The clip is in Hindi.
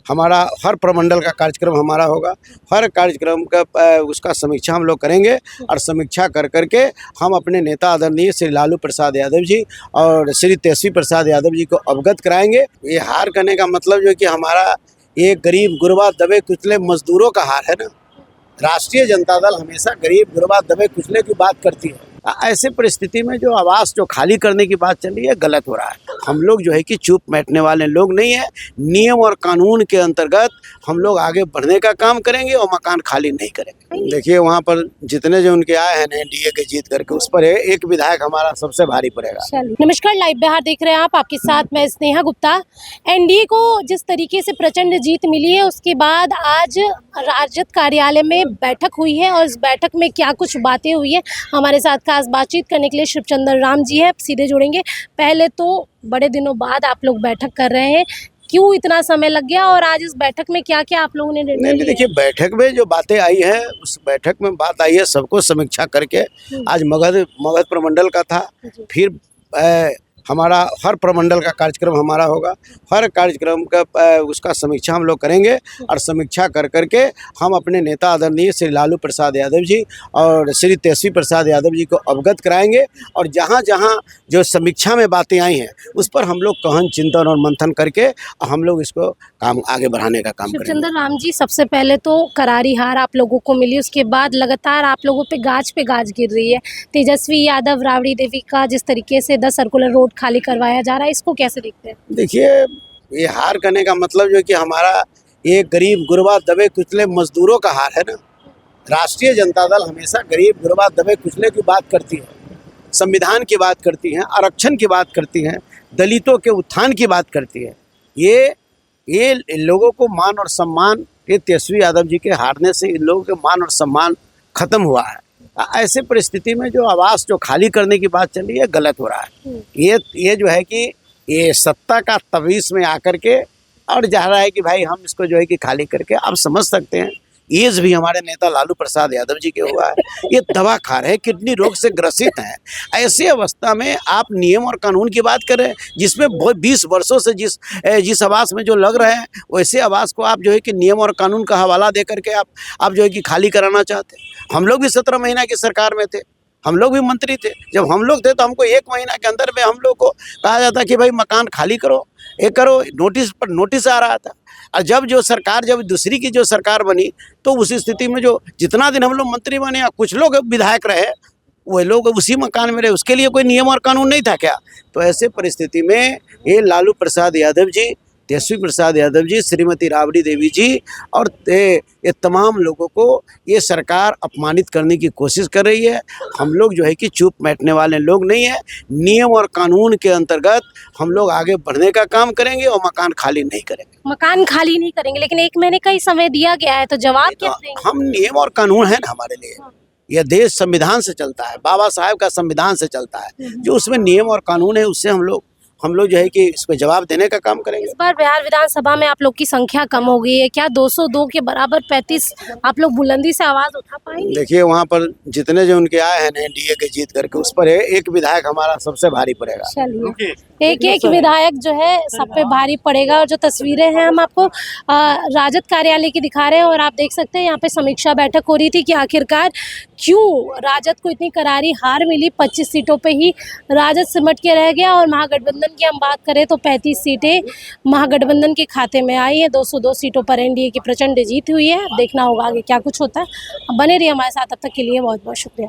हमारा हर प्रमंडल का कार्यक्रम हमारा होगा। हर कार्यक्रम का उसका समीक्षा हम लोग करेंगे और समीक्षा कर करके हम अपने नेता आदरणीय श्री लालू प्रसाद यादव जी और श्री तेजस्वी प्रसाद यादव जी को अवगत कराएंगे। ये हार करने का मतलब जो है कि हमारा एक गरीब गुरबा दबे कुचले मजदूरों का हार है ना। राष्ट्रीय जनता दल हमेशा गरीब गुरबा दबे कुचले की बात करती है। ऐसे परिस्थिति में जो आवास जो खाली करने की बात चल रही है गलत हो रहा है। हम लोग जो है कि चुप बैठने वाले लोग नहीं है। नियम और कानून के अंतर्गत हम लोग आगे बढ़ने का काम करेंगे और मकान खाली नहीं करेंगे। देखिए वहाँ पर जितने जो उनके आए हैं एनडीए के जीत करके उस पर एक विधायक हमारा सबसे भारी पड़ेगा। नमस्कार, लाइव बिहार देख रहे हैं आप, आपके साथ मैं स्नेहा गुप्ता। एनडीए को जिस तरीके से प्रचंड जीत मिली है उसके बाद आज राजद कार्यालय में बैठक हुई है और इस बैठक में क्या कुछ बातें हुई है हमारे साथ खास बातचीत करने के लिए शिवचंद्र राम जी है, सीधे जुड़ेंगे। पहले तो बड़े दिनों बाद आप लोग बैठक कर रहे हैं, क्यों इतना समय लग गया और आज इस बैठक में क्या क्या आप लोगों ने निर्णय लिया? देखिए बैठक में जो बातें आई है उस बैठक में बात आई है सबको समीक्षा करके। आज मगध प्रमंडल का था, फिर हमारा हर प्रमंडल का कार्यक्रम हमारा होगा। हर कार्यक्रम का उसका समीक्षा हम लोग करेंगे और समीक्षा कर करके हम अपने नेता आदरणीय श्री लालू प्रसाद यादव जी और श्री तेजस्वी प्रसाद यादव जी को अवगत कराएंगे और जहां जहां जो समीक्षा में बातें आई हैं उस पर हम लोग गहन चिंतन और मंथन करके हम लोग इसको काम आगे बढ़ाने का काम करेंगे। शिवचंद्र राम जी, सबसे पहले तो करारी हार आप लोगों को मिली, उसके बाद लगातार आप लोगों पे गाज गिर रही है। तेजस्वी यादव राबड़ी देवी का जिस तरीके से 10 सर्कुलर रोड खाली करवाया जा रहा है, इसको कैसे देखते हैं? देखिए ये हार करने का मतलब जो है कि हमारा एक गरीब गुरबा दबे कुचले मजदूरों का हार है ना। राष्ट्रीय जनता दल हमेशा गरीब गुरबा दबे कुचले की बात करती है, संविधान की बात करती है, आरक्षण की बात करती है, दलितों के उत्थान की बात करती है। ये लोगों को मान और सम्मान, ये तेजस्वी यादव जी के हारने से इन लोगों के मान और सम्मान खत्म हुआ है। ऐसे परिस्थिति में जो आवास जो खाली करने की बात चल रही है गलत हो रहा है। ये जो है कि ये सत्ता का तवीज में आकर के और जा रहा है कि भाई हम इसको जो है कि खाली करके आप समझ सकते हैं। एज भी हमारे नेता लालू प्रसाद यादव जी के हुआ है, ये दवा खा रहे हैं, किडनी रोग से ग्रसित हैं। ऐसी अवस्था में आप नियम और कानून की बात करें जिसमें 20 वर्षों से जिस आवास में जो लग रहे हैं वैसे आवास को आप जो है कि नियम और कानून का हवाला दे करके आप जो है कि खाली कराना चाहते हैं। हम लोग भी 17 महीना की सरकार में थे, हम लोग भी मंत्री थे। जब हम लोग थे तो हमको 1 महीना के अंदर में हम लोग को कहा जाता कि भाई मकान खाली करो, ये करो, नोटिस पर नोटिस आ रहा था। और जब दूसरी की जो सरकार बनी तो उस स्थिति में जो जितना दिन हम लोग मंत्री बने या कुछ लोग विधायक रहे वो लोग उसी मकान में रहे, उसके लिए कोई नियम और कानून नहीं था क्या? तो ऐसे परिस्थिति में ये लालू प्रसाद यादव जी, तेजस्वी प्रसाद यादव जी, श्रीमती राबड़ी देवी जी और ये तमाम लोगों को ये सरकार अपमानित करने की कोशिश कर रही है। हम लोग जो है कि चुप बैठने वाले लोग नहीं है। नियम और कानून के अंतर्गत हम लोग आगे बढ़ने का काम करेंगे और मकान खाली नहीं करेंगे। मकान खाली नहीं करेंगे, लेकिन 1 महीने का ही समय दिया गया है, तो जवाब क्या देंगे? हम नियम और कानून है ना हमारे लिए। यह देश संविधान से चलता है, बाबा साहेब का संविधान से चलता है। जो उसमें नियम और कानून है उससे हम लोग जो है कि इसको जवाब देने का काम करेंगे। इस बार बिहार विधानसभा में आप लोग की संख्या कम हो गई है, क्या 202 के बराबर 35 आप लोग बुलंदी से आवाज उठा पाएंगे? देखिए वहाँ पर जितने जो उनके आए हैं एनडीए के जीत करके उस पर एक विधायक हमारा सबसे भारी पड़ेगा। चलिए, एक विधायक जो है सब पे भारी पड़ेगा। और जो तस्वीरें हैं हम आपको राजद कार्यालय की दिखा रहे हैं और आप देख सकते हैं यहाँ पे समीक्षा बैठक हो रही थी कि आखिरकार क्यों राजद को इतनी करारी हार मिली। 25 सीटों पे ही राजद सिमट के रह गया और महागठबंधन की हम बात करें तो 35 सीटें महागठबंधन के खाते में आई है। 202 सीटों पर एनडीए की प्रचंड जीत हुई है। देखना होगा आगे क्या कुछ होता है। बने रहिए हमारे साथ, तब तक के लिए बहुत बहुत शुक्रिया।